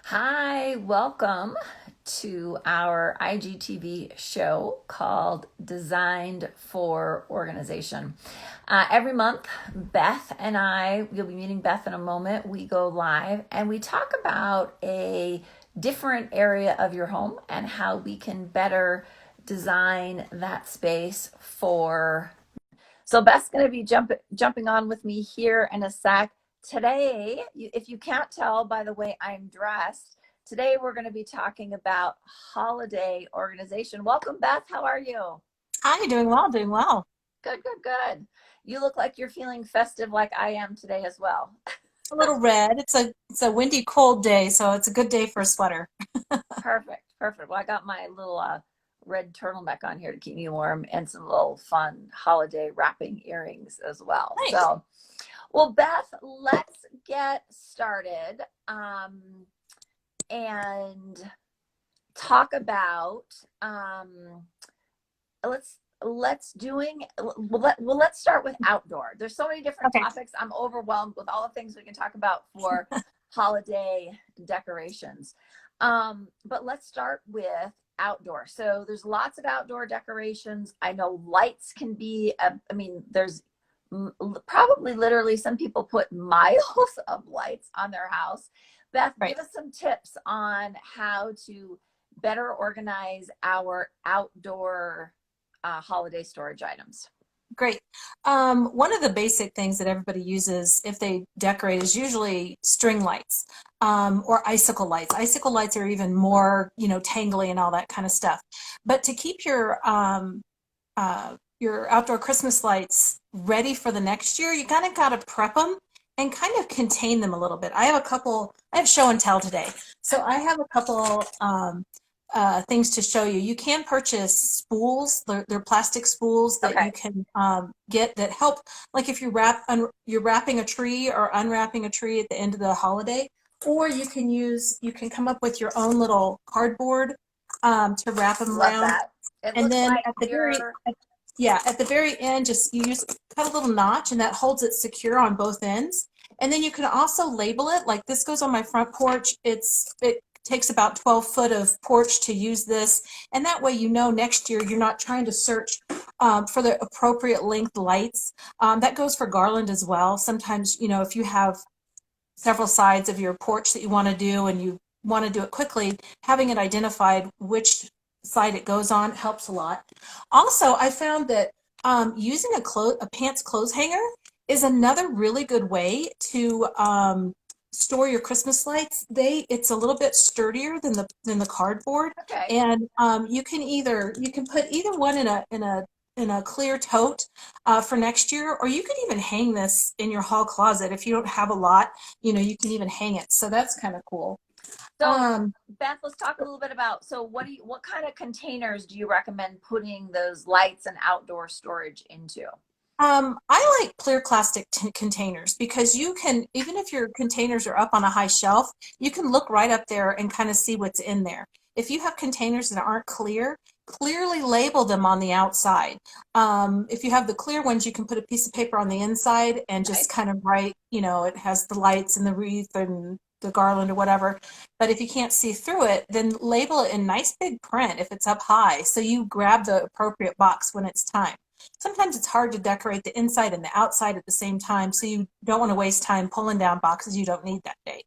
Hi, welcome to our IGTV show called Designed for Organization. Every month, Beth and I, you'll be meeting Beth in a moment, we go live and we talk about a different area of your home and how we can better design that space for. So Beth's going to be jumping on with me here in a sec. Today, if you can't tell by the way I'm dressed, today we're going to be talking about holiday organization. Welcome, Beth. How are you? Hi, doing well, doing well. Good, good, good. You look like you're feeling festive like I am today as well. A little red. It's a windy, cold day, so it's a good day for a sweater. Perfect, perfect. Well, I got my little red turtleneck on here to keep me warm and some little fun holiday wrapping earrings as well. Nice. So, well, Beth, let's get started. And talk about let's start with outdoor. There's so many different Okay. topics. I'm overwhelmed with all the things we can talk about for holiday decorations. But let's start with outdoor. So there's lots of outdoor decorations. I know lights can be I mean, there's probably literally some people put miles of lights on their house. Beth, Right. give us some tips on how to better organize our outdoor holiday storage items. Great. One of the basic things that everybody uses if they decorate is usually string lights, or icicle lights. Icicle lights are even more, tangly and all that kind of stuff. But to keep your outdoor Christmas lights ready for the next year, you kind of got to prep them and kind of contain them a little bit. I have show and tell today. So I have a couple things to show you. You can purchase spools. They're plastic spools that Okay. you can get that help, like if you're wrapping a tree or unwrapping a tree at the end of the holiday, or you can come up with your own little cardboard to wrap them Love around. that. It And looks then like you're yeah, at the very end, just you use cut a little notch, and that holds it secure on both ends. And then you can also label it. Like this goes on my front porch. It takes about 12 foot of porch to use this, and that way next year you're not trying to search for the appropriate length lights. That goes for garland as well. Sometimes if you have several sides of your porch that you want to do and you want to do it quickly, having it identified which side it goes on helps a lot. Also, I found that using a pants clothes hanger is another really good way to store your Christmas lights. It's a little bit sturdier than the cardboard, okay. and you can put either one in a clear tote for next year, or you could even hang this in your hall closet if you don't have a lot. You can even hang it. So that's kind of cool. So Um, Beth, let's talk a little bit about what kind of containers do you recommend putting those lights and outdoor storage into? I like clear plastic containers because you can, even if your containers are up on a high shelf, you can look right up there and kind of see what's in there. If you have containers that aren't clear, clearly label them on the outside. If you have the clear ones, you can put a piece of paper on the inside and just Nice. kind of write, it has the lights and the wreath and the garland or whatever. But if you can't see through it, then label it in nice big print if it's up high, so you grab the appropriate box when it's time. Sometimes it's hard to decorate the inside and the outside at the same time, so you don't want to waste time pulling down boxes you don't need that day.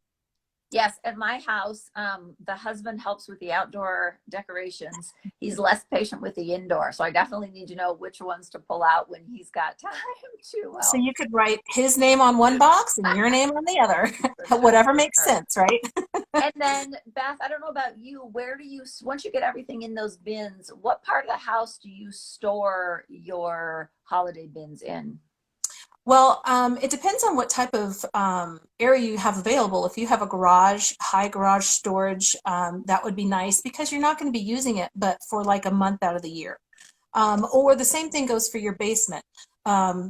Yes, at my house, the husband helps with the outdoor decorations. He's less patient with the indoor, so I definitely need to know which ones to pull out when he's got time to So help. you could write his name on one box and your name on the other, For sure, whatever for makes sure. sense, right? And then Beth, I don't know about you, where do you once you get everything in those bins, what part of the house do you store your holiday bins in? Well, it depends on what type of area you have available. If you have a garage, high garage storage, that would be nice because you're not going to be using it but for like a month out of the year. Or the same thing goes for your basement.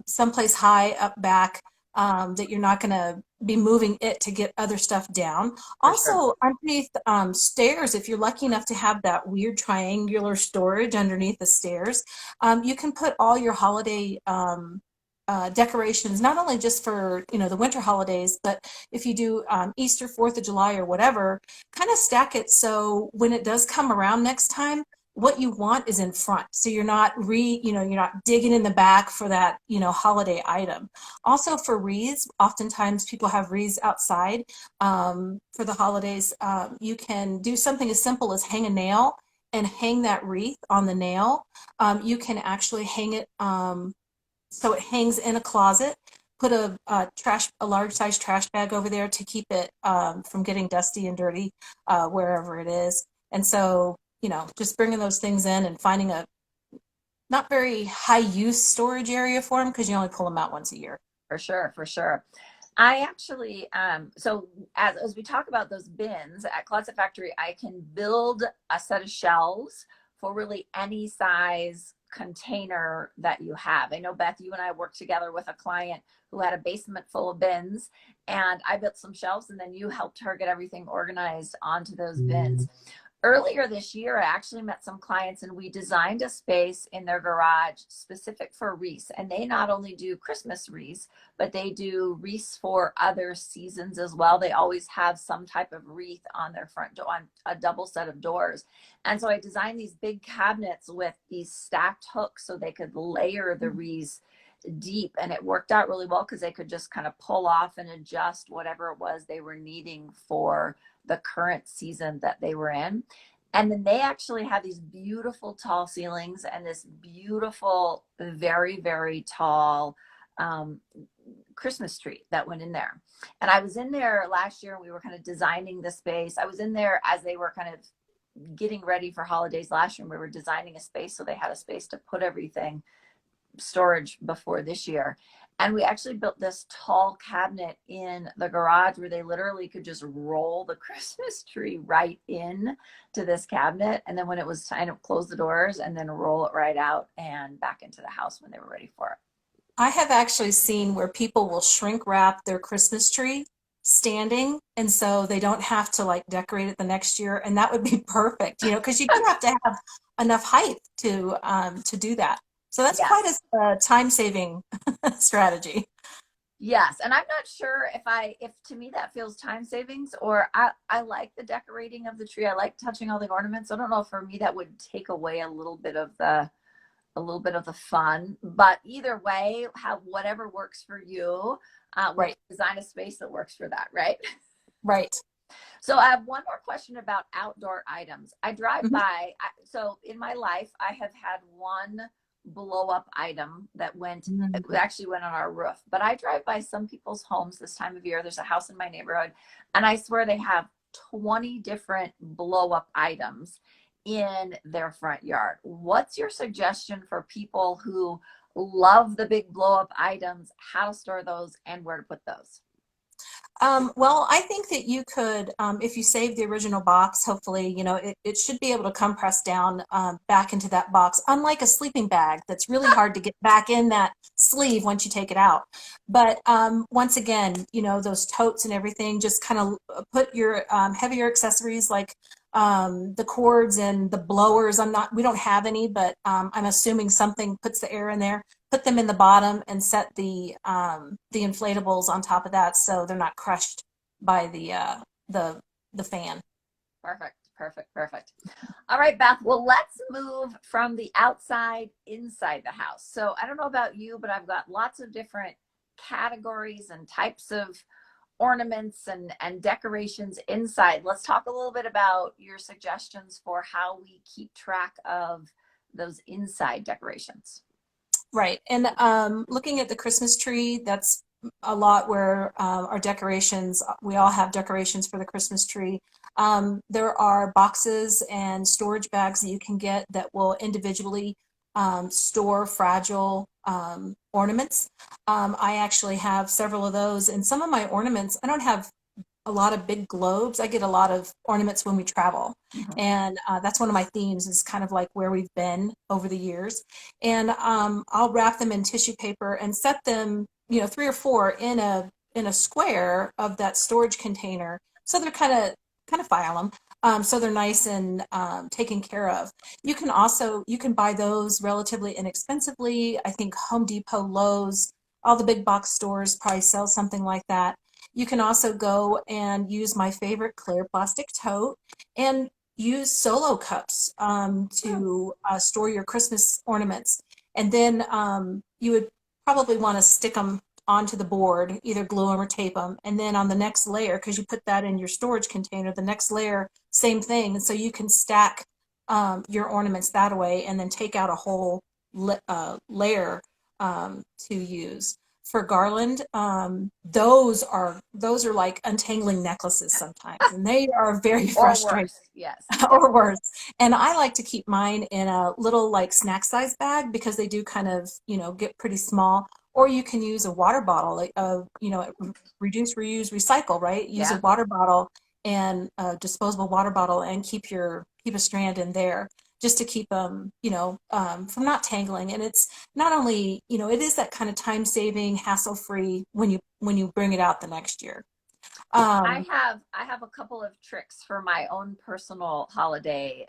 Someplace high up back that you're not going to be moving it to get other stuff down. For sure. Also, underneath stairs, if you're lucky enough to have that weird triangular storage underneath the stairs, you can put all your holiday decorations, not only just for, the winter holidays, but if you do Easter, 4th of July, or whatever, kind of stack it so when it does come around next time, what you want is in front. So you're not digging in the back for that, holiday item. Also for wreaths, oftentimes people have wreaths outside for the holidays. You can do something as simple as hang a nail and hang that wreath on the nail. You can actually hang it so it hangs in a closet. Put a large size trash bag over there to keep it from getting dusty and dirty wherever it is. And so, just bringing those things in and finding a not very high use storage area for them, because you only pull them out once a year. For sure, for sure. I actually, so as we talk about those bins at Closet Factory, I can build a set of shelves for really any size container that you have. I know, Beth, you and I worked together with a client who had a basement full of bins, and I built some shelves, and then you helped her get everything organized onto those bins. Earlier this year, I actually met some clients and we designed a space in their garage specific for wreaths. And they not only do Christmas wreaths, but they do wreaths for other seasons as well. They always have some type of wreath on their front door, on a double set of doors. And so I designed these big cabinets with these stacked hooks so they could layer the wreaths deep, and it worked out really well because they could just kind of pull off and adjust whatever it was they were needing for the current season that they were in. And then they actually have these beautiful tall ceilings and this beautiful, very, very tall Christmas tree that went in there. And I was in there last year and we were kind of designing the space. I was in there as they were kind of getting ready for holidays last year, and we were designing a space so they had a space to put everything storage before this year. And we actually built this tall cabinet in the garage where they literally could just roll the Christmas tree right in to this cabinet. And then when it was time to close the doors and then roll it right out and back into the house when they were ready for it. I have actually seen where people will shrink wrap their Christmas tree standing, and so they don't have to like decorate it the next year. And that would be perfect, because you do have to have enough height to do that. So that's Yes. quite a time-saving strategy. Yes, and I'm not sure if to me that feels time savings, or I like the decorating of the tree. I like touching all the ornaments. I don't know if for me that would take away a little bit of the fun, but either way, have whatever works for you. We'll Right, design a space that works for that, right? right. So I have one more question about outdoor items. I drive Mhm. by, so in my life, I have had one blow up item that it Mhm. actually went on our roof. But I drive by some people's homes this time of year. There's a house in my neighborhood, and I swear they have 20 different blow up items in their front yard. What's your suggestion for people who love the big blow up items, how to store those and where to put those? Well, I think that you could, if you save the original box, hopefully, it should be able to compress down back into that box, unlike a sleeping bag that's really hard to get back in that sleeve once you take it out. But once again, those totes and everything, just kind of put your heavier accessories like the cords and the blowers. We don't have any, but I'm assuming something puts the air in there. Put them in the bottom and set the inflatables on top of that so they're not crushed by the fan. Perfect, perfect, perfect. All right, Beth. Well, let's move from the outside inside the house. So I don't know about you, but I've got lots of different categories and types of ornaments and decorations inside. Let's talk a little bit about your suggestions for how we keep track of those inside decorations. Right. And looking at the Christmas tree, that's a lot where our decorations, we all have decorations for the Christmas tree. There are boxes and storage bags that you can get that will individually store fragile ornaments. I actually have several of those, and some of my ornaments, I don't have a lot of big globes. I get a lot of ornaments when we travel. Mhm. And that's one of my themes, is kind of like where we've been over the years. And I'll wrap them in tissue paper and set them, three or four in a square of that storage container. So they're kind of file them. So they're nice and taken care of. You can buy those relatively inexpensively. I think Home Depot, Lowe's, all the big box stores probably sell something like that. You can also go and use my favorite clear plastic tote and use solo cups to store your Christmas ornaments. And then you would probably want to stick them onto the board, either glue them or tape them. And then on the next layer, because you put that in your storage container, the next layer, same thing. And so you can stack your ornaments that way and then take out a whole layer to use. For garland, those are like untangling necklaces sometimes, and they are very Or frustrating. worse. Yes. Yeah. Or worse. And I like to keep mine in a little like snack size bag because they do kind of, get pretty small. Or you can use a water bottle, like reduce, reuse, recycle, right? Use a Yeah. water bottle and a disposable water bottle and keep a strand in there just to keep them, from not tangling. And it's not only, it is that kind of time saving, hassle free when you bring it out the next year. I Um, have I have a couple of tricks for my own personal holiday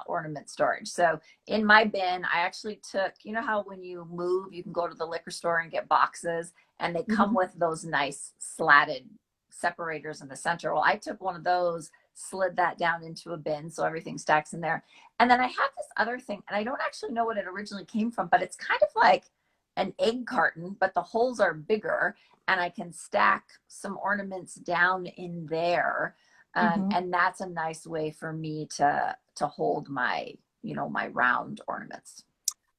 ornament storage. So in my bin, I actually took, you know how when you move, you can go to the liquor store and get boxes, and they come mhm, with those nice slatted separators in the center. Well, I took one of those, slid that down into a bin so everything stacks in there. And then I have this other thing, and I don't actually know what it originally came from, but it's kind of like an egg carton, but the holes are bigger, and I can stack some ornaments down in there. mhm. And that's a nice way for me to hold my, my round ornaments.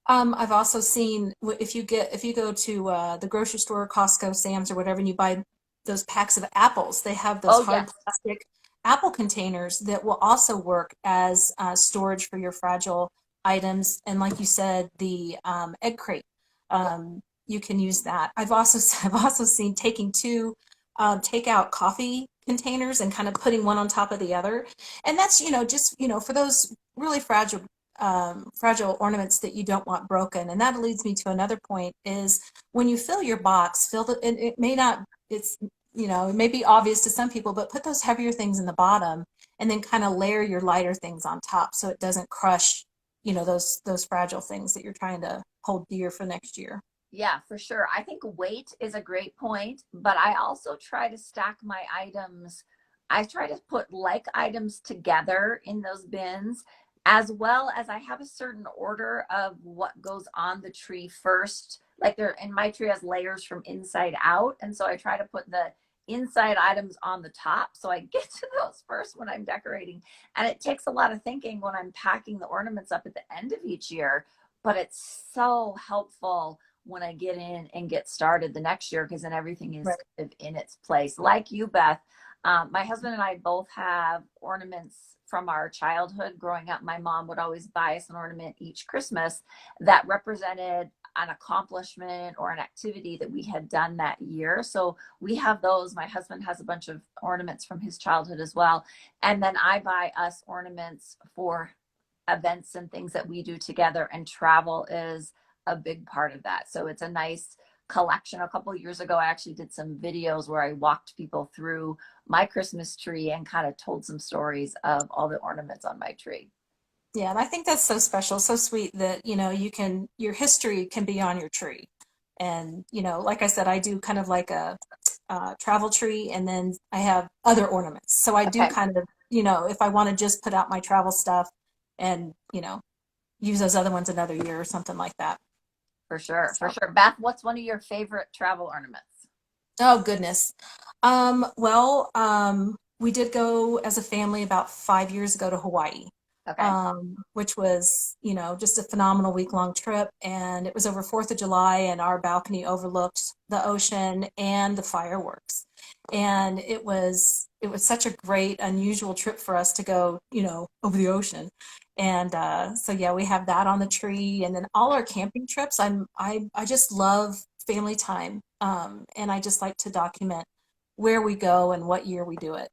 I've also seen if you go to the grocery store, Costco, Sam's, or whatever, and you buy those packs of apples, they have those Oh hard yes. plastic apple containers that will also work as storage for your fragile items. And like you said, the egg crate, you can use that. I've also seen taking two takeout coffee containers and kind of putting one on top of the other, and that's just for those really fragile ornaments that you don't want broken. And that leads me to another point is when you fill your box, and it may not, it may be obvious to some people, but put those heavier things in the bottom and then kind of layer your lighter things on top so it doesn't crush, those fragile things that you're trying to hold dear for next year. Yeah, for sure. I think weight is a great point, but I also try to stack my items. I try to put like items together in those bins, as well as I have a certain order of what goes on the tree first. Like there, and my tree has layers from inside out. And so I try to put the inside items on the top. So I get to those first when I'm decorating. And it takes a lot of thinking when I'm packing the ornaments up at the end of each year, but it's so helpful when I get in and get started the next year, because then everything is Right. kind of in its place. Like you, Beth, my husband and I both have ornaments from our childhood growing up. My mom would always buy us an ornament each Christmas that represented an accomplishment or an activity that we had done that year. So we have those. My husband has a bunch of ornaments from his childhood as well. And then I buy us ornaments for events and things that we do together, and travel is a big part of that. So it's a nice collection. A couple of years ago, I actually did some videos where I walked people through my Christmas tree and kind of told some stories of all the ornaments on my tree. Yeah, and I think that's so special, so sweet that, your history can be on your tree. And, like I said, I do kind of like a travel tree, and then I have other ornaments. So I do Okay, kind of, if I want to just put out my travel stuff and, use those other ones another year or something like that. for sure, for So. sure. Beth, what's one of your favorite travel ornaments? Oh goodness. We did go as a family about 5 years ago to Hawaii, Okay. which was, just a phenomenal week-long trip. And it was over 4th of July, and our balcony overlooked the ocean and the fireworks. And it was such a great, unusual trip for us to go, over the ocean. And so yeah, we have that on the tree, and then all our camping trips. I just love family time, and I just like to document where we go and what year we do it.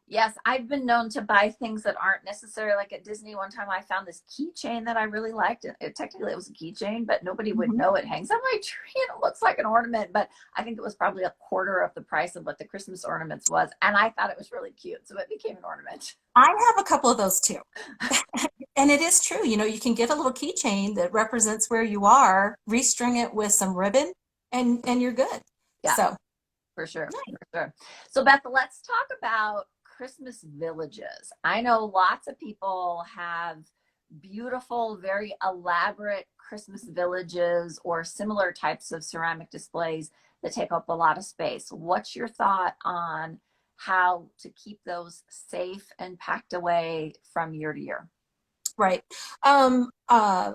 Yes, I've been known to buy things that aren't necessary. Like at Disney, one time I found this keychain that I really liked. Technically, it was a keychain, but nobody would Mhm. know it hangs on my tree and it looks like an ornament. But I think it was probably a quarter of the price of what the Christmas ornaments was. And I thought it was really cute. So it became an ornament. I have a couple of those too. And it is true, you can get a little keychain that represents where you are, restring it with some ribbon, and you're good. Yeah, So for sure. For sure. So, Beth, let's talk about Christmas villages. I know lots of people have beautiful, very elaborate Christmas villages or similar types of ceramic displays that take up a lot of space. What's your thought on how to keep those safe and packed away from year to year? right. Um, uh,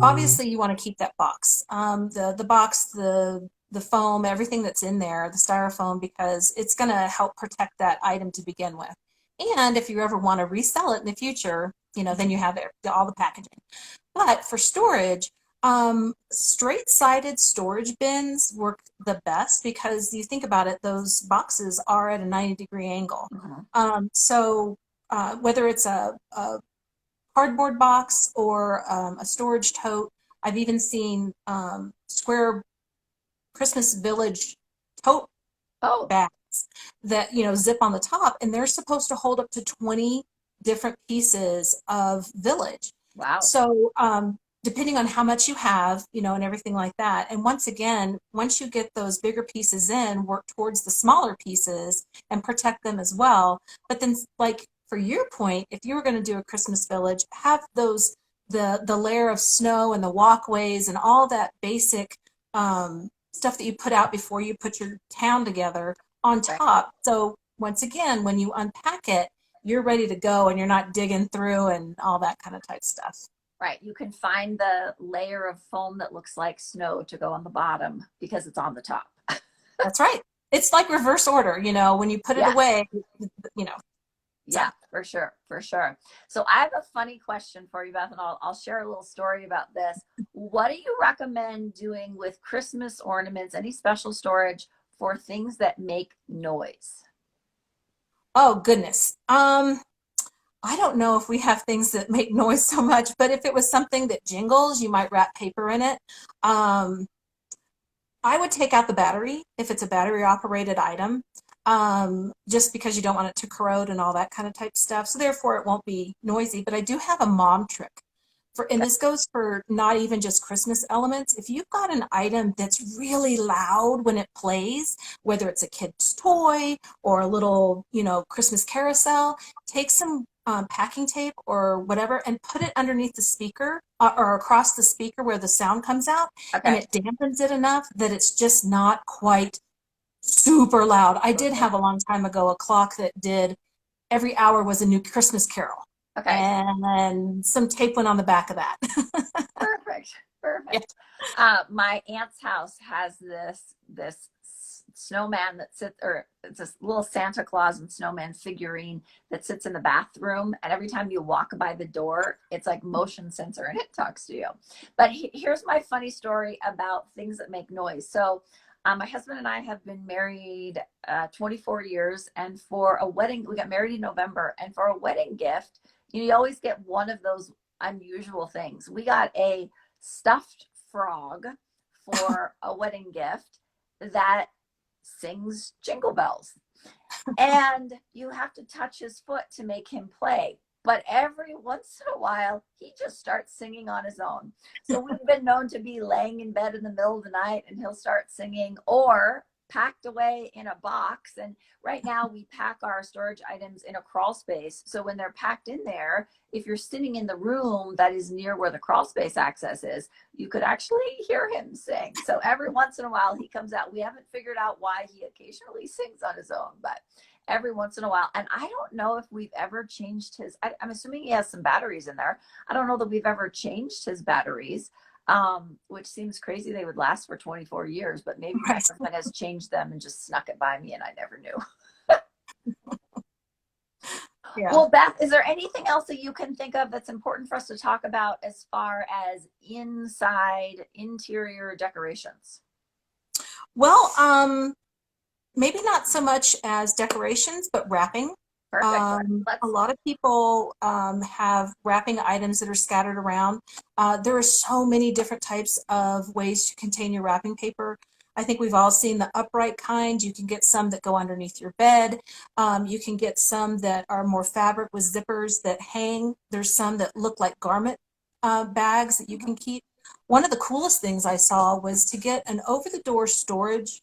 Obviously you want to keep that box, the box, the foam, everything that's in there, the styrofoam, because it's going to help protect that item to begin with. And if you ever want to resell it in the future, then you have all the packaging. But for storage, straight-sided storage bins work the best because you think about it, those boxes are at a 90-degree angle. Mhm. Whether it's a cardboard box or a storage tote. I've even seen square Christmas Village tote Oh, bags that zip on the top, and they're supposed to hold up to 20 different pieces of village. wow. So depending on how much you have, and everything like that. And once again, once you get those bigger pieces in, work towards the smaller pieces and protect them as well. But then, like for your point, if you were going to do a Christmas village, have those the layer of snow and the walkways and all that basic stuff that you put out before you put your town together on Right. top. So once again, when you unpack it, you're ready to go and you're not digging through and all that kind of type stuff. Right. You can find the layer of foam that looks like snow to go on the bottom because it's on the top. That's right. It's like reverse order, when you put it Yes. away, you know. So, Yeah, for sure. For sure. So I have a funny question for you, Beth, and I'll share a little story about this. What do you recommend doing with Christmas ornaments, any special storage for things that make noise? oh goodness. I don't know if we have things that make noise so much, but if it was something that jingles, you might wrap paper in it. Um, I would take out the battery if it's a battery operated item, just because you don't want it to corrode and all that kind of type stuff. So therefore, it won't be noisy. But I do have a mom trick and Okay. this goes for not even just Christmas elements. If you've got an item that's really loud when it plays, whether it's a kid's toy or a little, Christmas carousel, take some packing tape or whatever and put it underneath the speaker or across the speaker where the sound comes out, and Okay. it dampens it enough that it's just not quite super loud. I did Okay. have a long time ago a clock that did every hour was a new Christmas carol. Okay. And then some tape went on the back of that. Perfect. Yeah. Perfect. My aunt's house has this snowman that sits, or it's this little Santa Claus and snowman figurine that sits in the bathroom, and every time you walk by the door, it's like motion sensor and it talks to you. But here's my funny story about things that make noise. So my husband and I have been married 24 years, and for a wedding, we got married in November, and for a wedding gift, you always get one of those unusual things. We got a stuffed frog for a wedding gift that sings jingle bells. And you have to touch his foot to make him play. But every once in a while, he just starts singing on his own. So we've been known to be laying in bed in the middle of the night and he'll start singing, or packed away in a box. And right now we pack our storage items in a crawl space. So when they're packed in there, if you're sitting in the room that is near where the crawl space access is, you could actually hear him sing. So every once in a while he comes out. We haven't figured out why he occasionally sings on his own, but every once in a while. And I don't know if we've ever changed his, I'm assuming he has some batteries in there. I don't know that we've ever changed his batteries, which seems crazy. They would last for 24 years, but maybe my Right. husband has changed them and just snuck it by me and I never knew. Yeah. Well, Beth, is there anything else that you can think of that's important for us to talk about as far as inside interior decorations? Well, maybe not so much as decorations, but wrapping. Perfect. A Let's, lot of people have wrapping items that are scattered around. There are so many different types of ways to contain your wrapping paper. I think we've all seen the upright kind. You can get some that go underneath your bed. You can get some that are more fabric with zippers that hang. There's some that look like garment bags that you can keep. one of the coolest things I saw was to get an over-the-door storage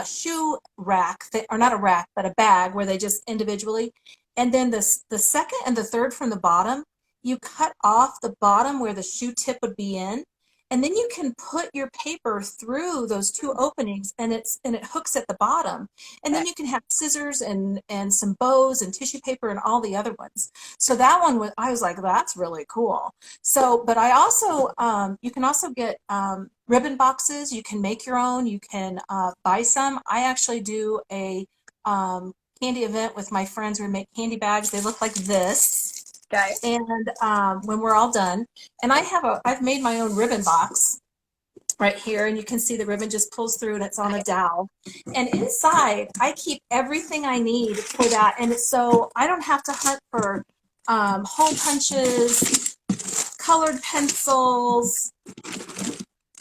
shoe rack, or not a rack, but a bag where they just individually. And then the second and the third from the bottom, you cut off the bottom where the shoe tip would be in, and then you can put your paper through those two openings, and it hooks at the bottom. And then Okay. you can have scissors and some bows and tissue paper and all the other ones. So that one was, I was like, that's really cool. So, but I also, you can also get ribbon boxes. You can make your own. You can buy some. I actually do a candy event with my friends. We make candy bags. They look like this. Okay. And when we're all done, and I've made my own ribbon box right here, and you can see the ribbon just pulls through and it's on a dowel. And inside, I keep everything I need for that. And it's so I don't have to hunt for hole punches, colored pencils,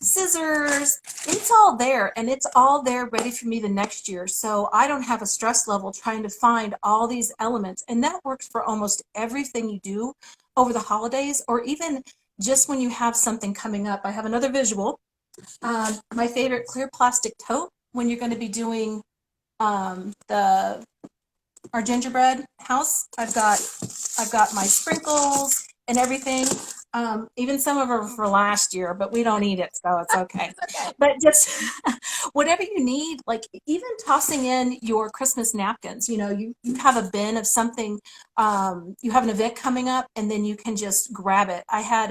scissors. It's all there, and it's all there ready for me the next year. So I don't have a stress level trying to find all these elements. And that works for almost everything you do over the holidays, or even just when you have something coming up. I have another visual. My favorite clear plastic tote when you're going to be doing the our gingerbread house. I've got my sprinkles and everything. Even some of them are for last year, but we don't eat it, so it's okay. Okay. But just whatever you need, like even tossing in your Christmas napkins. You have a bin of something. You have an event coming up, and then you can just grab it. I had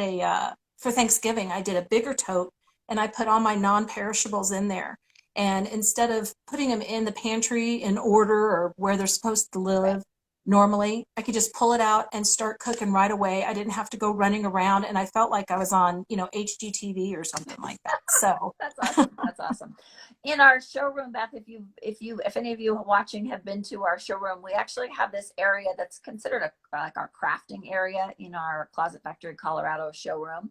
for Thanksgiving, I did a bigger tote, and I put all my non-perishables in there. And instead of putting them in the pantry in order or where they're supposed to live normally, I could just pull it out and start cooking right away. I didn't have to go running around, and I felt like I was on, HGTV or something like that. So, That's awesome. That's awesome. In our showroom, Beth, if any of you watching have been to our showroom, we actually have this area that's considered like our crafting area in our Closet Factory Colorado showroom.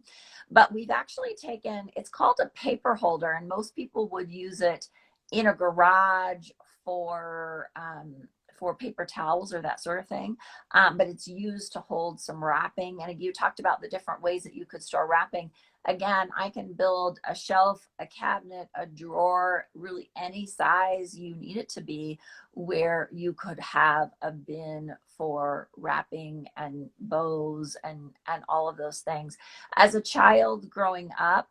But we've actually taken, it's called a paper holder, and most people would use it in a garage for for paper towels or that sort of thing. But it's used to hold some wrapping. And you talked about the different ways that you could store wrapping. Again, I can build a shelf, a cabinet, a drawer, really any size you need it to be, where you could have a bin for wrapping and bows and all of those things. As a child growing up,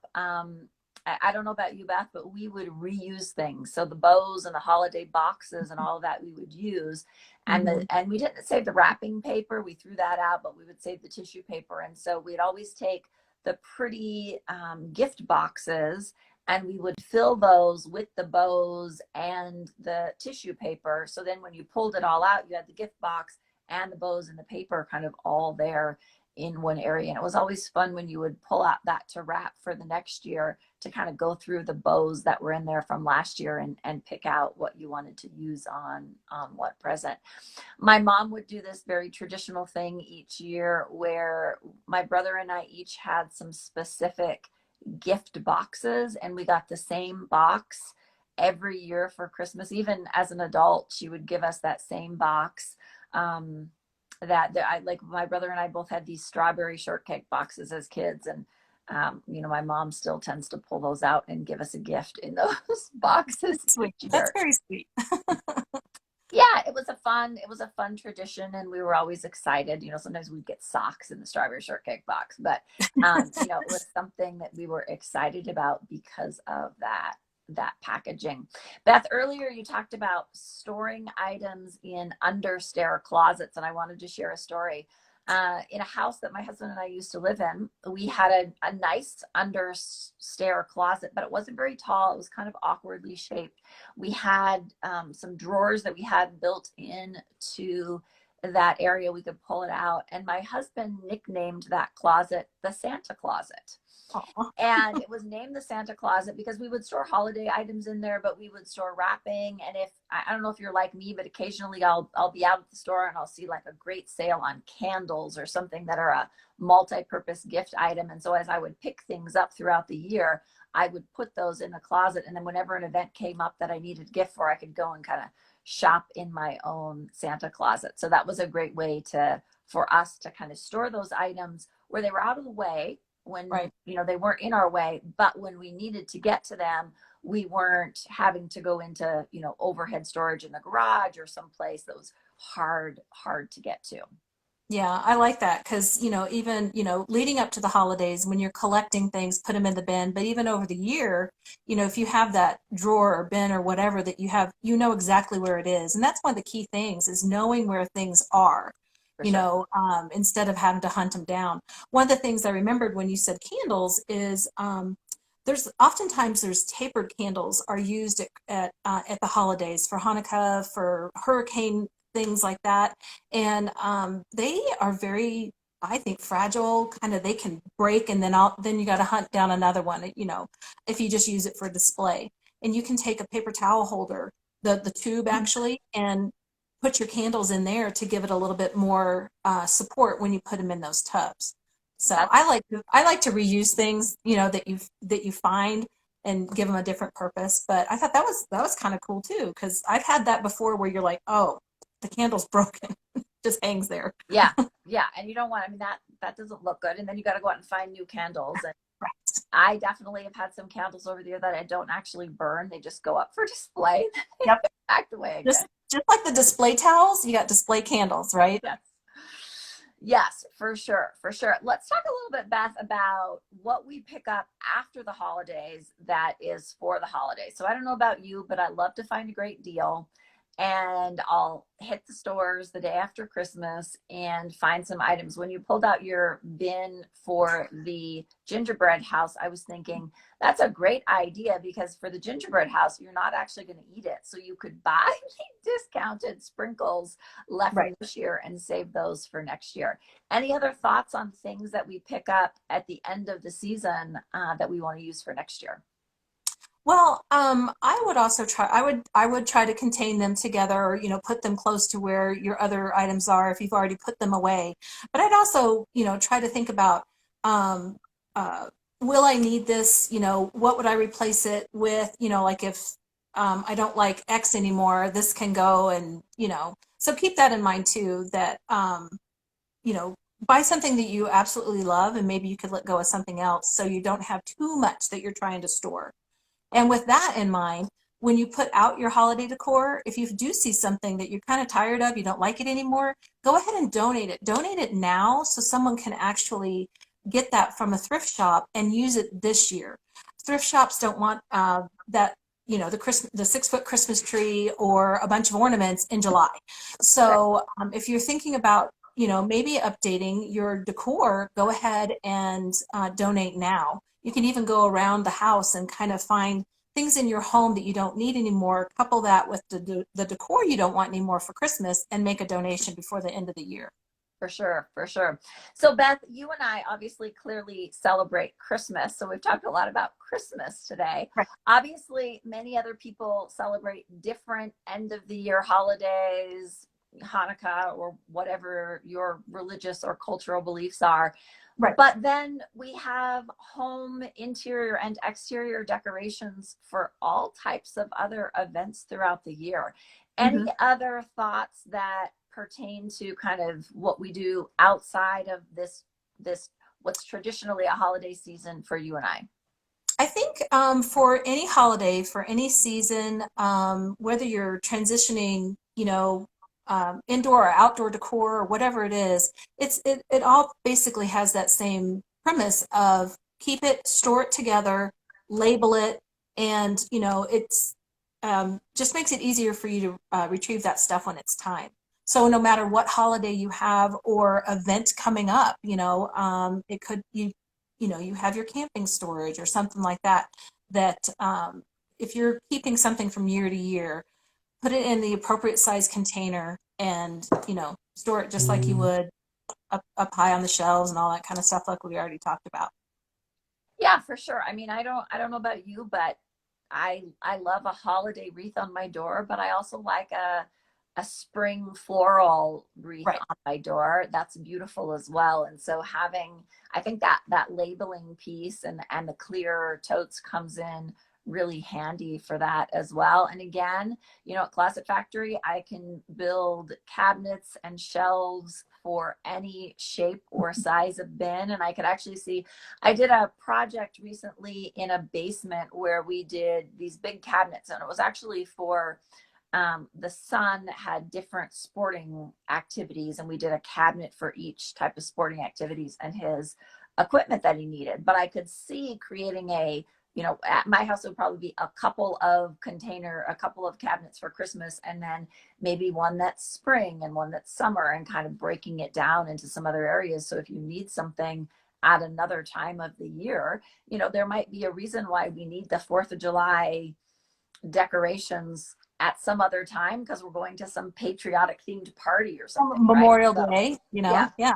I don't know about you, Beth, but we would reuse things. So the bows and the holiday boxes and all of that we would use. And mhm. and we didn't save the wrapping paper. We threw that out, but we would save the tissue paper. And so we'd always take the pretty gift boxes, and we would fill those with the bows and the tissue paper. So then when you pulled it all out, you had the gift box and the bows and the paper kind of all there in one area. And it was always fun when you would pull out that to wrap for the next year, to kind of go through the bows that were in there from last year and pick out what you wanted to use on what present. My mom would do this very traditional thing each year where my brother and I each had some specific gift boxes, and we got the same box every year for Christmas. Even as an adult, she would give us that same box. That I like, my brother and I both had these strawberry shortcake boxes as kids, and my mom still tends to pull those out and give us a gift in those boxes Sweet. each That's year. very sweet. Yeah, it was a fun tradition, and we were always excited. Sometimes we'd get socks in the strawberry shortcake box, but it was something that we were excited about because of that packaging. Beth, earlier you talked about storing items in under stair closets, and I wanted to share a story. In a house that my husband and I used to live in, we had a nice under stair closet, but it wasn't very tall. It was kind of awkwardly shaped. We had some drawers that we had built into that area. We could pull it out. And my husband nicknamed that closet the Santa Closet. Aw. And it was named the Santa Closet because we would store holiday items in there, but we would store wrapping. And if I don't know if you're like me, but occasionally I'll be out at the store and I'll see like a great sale on candles or something that are a multi-purpose gift item. And so as I would pick things up throughout the year, I would put those in the closet. And then whenever an event came up that I needed a gift for, I could go and kind of shop in my own Santa Closet. So that was a great way for us to kind of store those items where they were out of the way, when Right. they weren't in our way, but when we needed to get to them, we weren't having to go into overhead storage in the garage or someplace that was hard to get to. Yeah, I like that because, even, leading up to the holidays, when you're collecting things, put them in the bin. But even over the year, if you have that drawer or bin or whatever that you have, you know exactly where it is. And that's one of the key things is knowing where things are, For sure. instead of having to hunt them down. One of the things I remembered when you said candles is there's tapered candles are used at the holidays for Hanukkah, for hurricane things like that, and they are very, I think, fragile. Kind of, they can break, and then you got to hunt down another one. If you just use it for display, and you can take a paper towel holder, the tube actually, and put your candles in there to give it a little bit more support when you put them in those tubs. So That's I like to reuse things, that you find and give them a different purpose. But I thought that was kind of cool too, because I've had that before where you're like, oh, the candle's broken, just hangs there. Yeah, yeah, and you don't want. I mean, that doesn't look good, and then you got to go out and find new candles. And Right. I definitely have had some candles over the year that I don't actually burn; they just go up for display, Yep. back away again. Just like the display towels, you got display candles, right? Yes, yes, for sure, for sure. Let's talk a little bit, Beth, about what we pick up after the holidays that is for the holidays. So I don't know about you, but I love to find a great deal. And I'll hit the stores the day after Christmas and find some items. When you pulled out your bin for the gingerbread house, I was thinking that's a great idea because for the gingerbread house, you're not actually going to eat it. So you could buy the discounted sprinkles left Right. from this year and save those for next year. Any other thoughts on things that we pick up at the end of the season that we want to use for next year? Well, I would also try. I would try to contain them together, or put them close to where your other items are if you've already put them away. But I'd also, try to think about, um, uh, will I need this? What would I replace it with? Like if I don't like X anymore, this can go, and so keep that in mind too. That you know, buy something that you absolutely love, and maybe you could let go of something else, so you don't have too much that you're trying to store. And with that in mind, when you put out your holiday decor, if you do see something that you're kind of tired of, you don't like it anymore, go ahead and donate it. Donate it now so someone can actually get that from a thrift shop and use it this year. Thrift shops don't want the 6 foot Christmas tree or a bunch of ornaments in July. Right. So if you're thinking about maybe updating your decor, go ahead and donate now. You can even go around the house and kind of find things in your home that you don't need anymore, couple that with the decor you don't want anymore for Christmas, and make a donation before the end of the year. For sure, for sure. So, Beth, you and I obviously clearly celebrate Christmas. So, we've talked a lot about Christmas today. Right. Obviously, many other people celebrate different end of the year holidays, Hanukkah, or whatever your religious or cultural beliefs are. Right. But then we have home interior and exterior decorations for all types of other events throughout the year. Any Mhm. other thoughts that pertain to kind of what we do outside of this what's traditionally a holiday season for you and I? I think for any holiday, for any season, whether you're transitioning, indoor or outdoor decor or whatever it is, it all basically has that same premise of keep it, store it together, label it, and it's just makes it easier for you to retrieve that stuff when it's time. So no matter what holiday you have or event coming up, it could you have your camping storage or something like that, that if you're keeping something from year to year, put it in the appropriate size container and store it just like you would up high on the shelves and all that kind of stuff like we already talked about. Yeah, for sure. I mean, I don't know about you, but I love a holiday wreath on my door, but I also like a spring floral wreath Right. on my door. That's beautiful as well. And so having, I think that labeling piece and the clear totes comes in really handy for that as well. And again, at Closet Factory, I can build cabinets and shelves for any shape or size of bin. And I could actually see, I did a project recently in a basement where we did these big cabinets, and it was actually for the son had different sporting activities, and we did a cabinet for each type of sporting activities and his equipment that he needed. But I could see creating at my house, it would probably be a couple of cabinets for Christmas, and then maybe one that's spring and one that's summer, and kind of breaking it down into some other areas. So if you need something at another time of the year, there might be a reason why we need the 4th of July decorations at some other time because we're going to some patriotic themed party or something, right? Memorial So Day, yeah, yeah.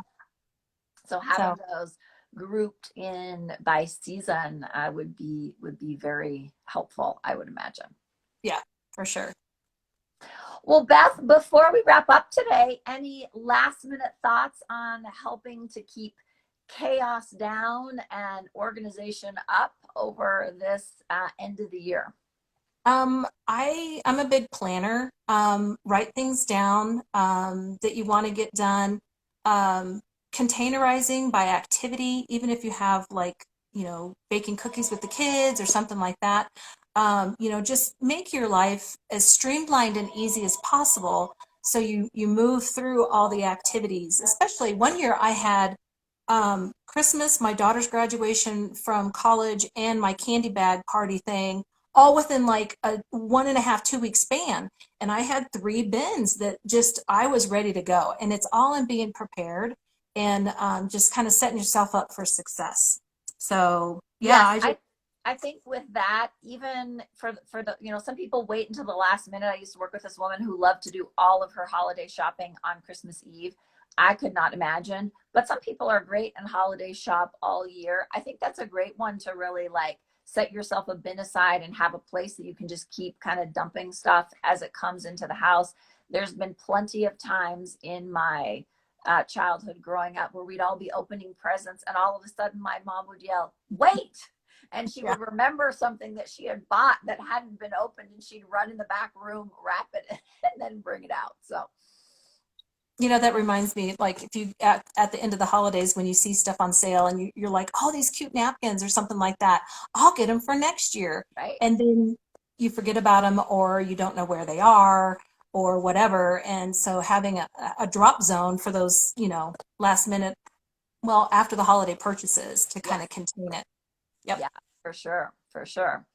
so having So those grouped in by season would be very helpful, I would imagine. yeah, for sure. Well, Beth, before we wrap up today, any last minute thoughts on helping to keep chaos down and organization up over this end of the year? I'm a big planner. Write things down that you want to get done. Um, Containerizing by activity, even if you have like, baking cookies with the kids or something like that. Just make your life as streamlined and easy as possible so you move through all the activities. Especially one year I had Christmas, my daughter's graduation from college, and my candy bag party thing all within like a 1.5, 2 week span. And I had 3 bins that just, I was ready to go. And it's all in being prepared and just kind of setting yourself up for success. So yeah, Yes, I just, I think with that, even for the some people wait until the last minute. I used to work with this woman who loved to do all of her holiday shopping on Christmas Eve. I could not imagine, but some people are great and holiday shop all year. I think that's a great one to really like set yourself a bin aside and have a place that you can just keep kind of dumping stuff as it comes into the house. There's been plenty of times in my childhood growing up where we'd all be opening presents, and all of a sudden my mom would yell, "Wait!" And she yeah. would remember something that she had bought that hadn't been opened, and she'd run in the back room, wrap it, and then bring it out. So, That reminds me, like if you at the end of the holidays when you see stuff on sale and you're like, oh, these cute napkins or something like that, I'll get them for next year. right. And then you forget about them or you don't know where they are or whatever. And so having a drop zone for those, last minute, well, after the holiday purchases to kind Yes. of contain it. Yep. Yeah, for sure. For sure.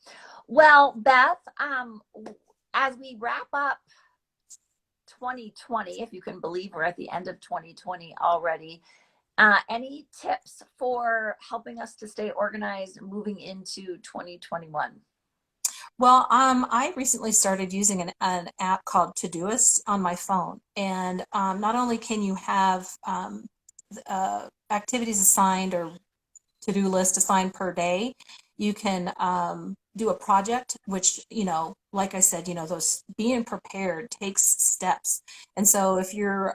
Well, Beth, as we wrap up 2020, if you can believe we're at the end of 2020 already, any tips for helping us to stay organized moving into 2021? Well, I recently started using an app called Todoist on my phone, and not only can you have activities assigned or to-do list assigned per day, you can do a project, which, like I said, those being prepared takes steps. And so if you're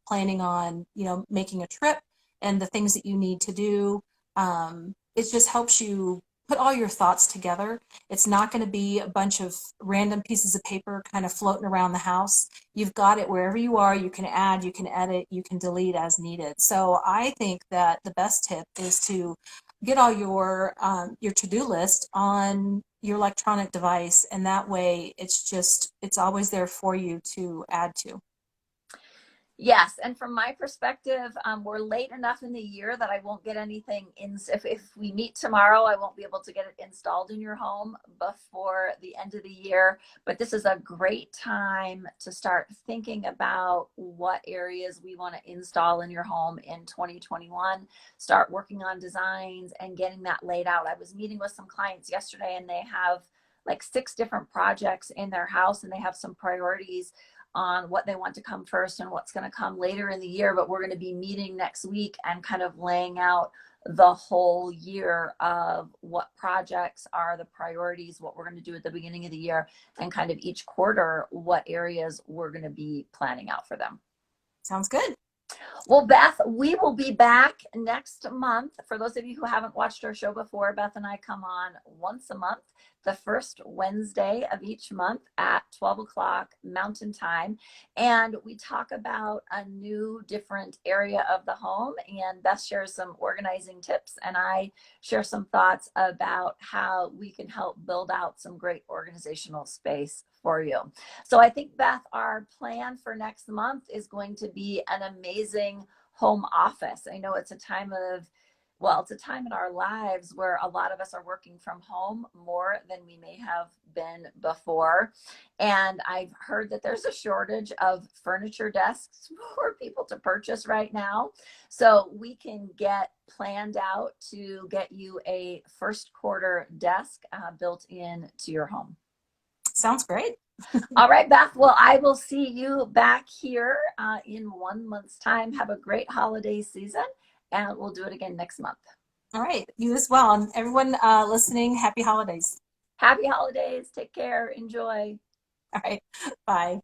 planning on, making a trip and the things that you need to do, it just helps you put all your thoughts together. It's not going to be a bunch of random pieces of paper kind of floating around the house. You've got it wherever you are. You can add, you can edit, you can delete as needed. So I think that the best tip is to get all your to-do list on your electronic device, and that way it's always there for you to add to. Yes, and from my perspective, we're late enough in the year that I won't get anything in. If we meet tomorrow, I won't be able to get it installed in your home before the end of the year. But this is a great time to start thinking about what areas we want to install in your home in 2021. Start working on designs and getting that laid out. I was meeting with some clients yesterday, and they have like 6 different projects in their house, and they have some priorities on what they want to come first and what's going to come later in the year. But we're going to be meeting next week and kind of laying out the whole year of what projects are the priorities, what we're going to do at the beginning of the year, and kind of each quarter, what areas we're going to be planning out for them. Sounds good. Well, Beth, we will be back next month. For those of you who haven't watched our show before, Beth and I come on once a month, the first Wednesday of each month at 12 o'clock Mountain Time. And we talk about a new, different area of the home. And Beth shares some organizing tips, and I share some thoughts about how we can help build out some great organizational space for you. So I think, Beth, our plan for next month is going to be an amazing home office. I know it's a time of, well, it's a time in our lives where a lot of us are working from home more than we may have been before. And I've heard that there's a shortage of furniture desks for people to purchase right now. So we can get planned out to get you a first quarter desk built in to your home. Sounds great. All right, Beth. Well, I will see you back here in 1 month's time. Have a great holiday season, and we'll do it again next month. All right. You as well. And everyone listening, happy holidays. Happy holidays. Take care. Enjoy. All right. Bye.